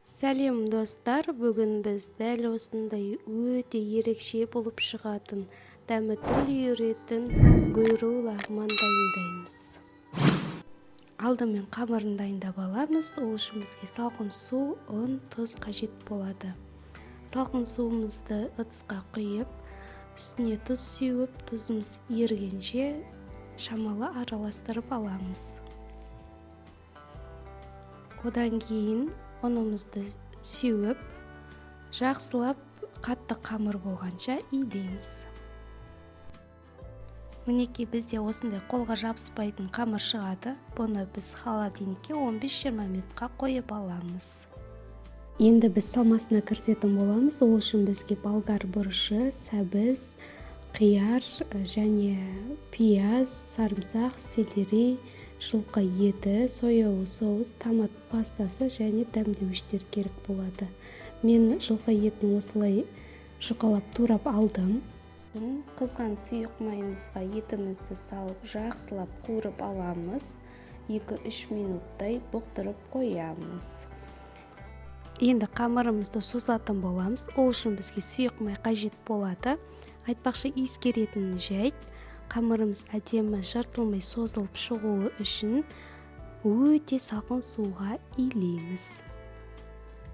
Сәлем достар, бүгін біз дәл осындай өте ерекше болып шығатын, дәмі тіл үйіретін гүру лағман дайындаймыз. Алдымен қамырын дайындап аламыз. Ол үшін бізге салқын су, ұн, тұз қажет болады. Салқын суымызды ыдысқа құйып, үстіне тұз сеуіп, тұзымыз ерігенше шамалы араластырып аламыз. Одан кейін ұнымызды сеуіп, жақсылап қатты қамыр болғанша илейміз. Мінекей бізде осындай қолға жабыспайтын қамыр шығады. Бұны біз холодильникке 15-20 минутқа қойып аламыз. Енді біз салмасына кірісетін боламыз. Ол үшін бізге болгар бұрышы, сәбіз, қияр және пияз, сарымсақ, селери, жылқы еті, сояуы соус, томат пастасы және дәмдеуіштер керек болады. Мен жылқы етін осылай жұқалап турап алдым. Қызған сұйық майымызға етімізді салып, жақсылап қуырып аламыз. 2-3 минуттай бұқтырып қоямыз. Енді қамырымызды созатын боламыз. Ол үшін бізге сұйық май қажет болады. Айтпақшы, ескеретін жайт, қамырымыз әдемі жыртылмай созылып шығуы үшін өте салқын суға илейміз.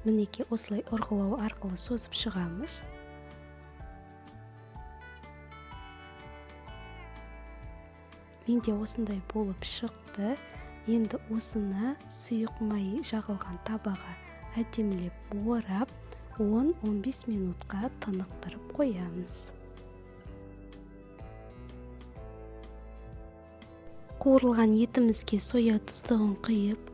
Мінекей осылай ұрғылау арқылы созып шығамыз. Менде осындай болып шықты. Енді осыны сұйық май жағылған табаға әдемілеп орап, 10-15 минутқа тынықтырып қоямыз. Қуырылған етімізге соя тұздығын құйып,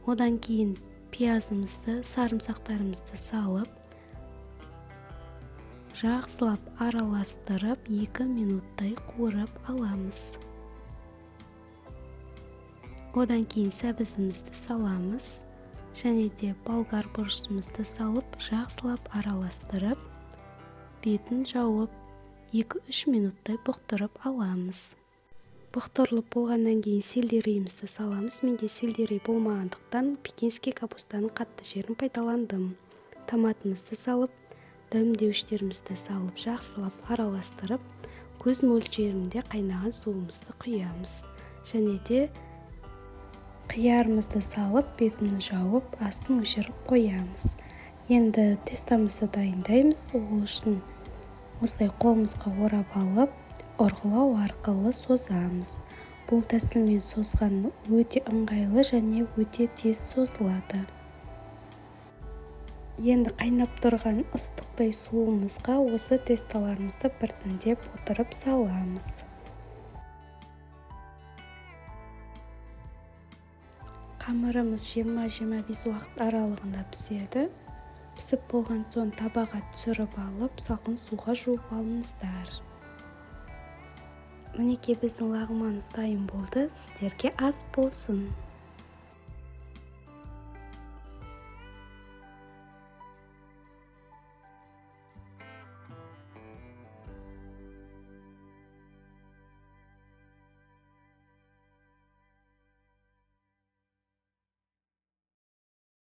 одан кейін пиязымызды, сарымсақтарымызды салып, жақсылап араластырып 2 минуттай қуырып аламыз. Одан кейін сәбізімізді саламыз, және де болгар бұрышымызды салып, жақсылап араластырып, бетін жауып 2-3 минуттай бұқтырып аламыз. Бұқтырылып болғаннан кейін сельдерейімізді саламыз. Менде сельдерей болмағандықтан пекинский капустаның қатты жерін пайдаландым. Томатымызды салып, дәмдеуіштерімізді салып, жақсылап араластырып, көз мөлшерінде қайнаған суымызды құямыз. Және де қиярымызды салып, бетін жауып, астын өшіріп қоямыз. Енді тестамызды дайындаймыз. Ол үшін осылай қолымызға орап алып, ұрғылау арқылы созамыз. Бұл тәсілмен созған өте ыңғайлы және өте тез созылады. Енді қайнап тұрған ыстықтай суымызға осы тесталарымызды біртіндеп отырып саламыз. Қамырымыз 20-25 уақыт аралығында піседі. Пісіп болған соң табаға түсіріп алып, салқын суға жуып алыңыздар. Мінекей біздің лағманымыз дайын болды. Сіздерге ас болсын.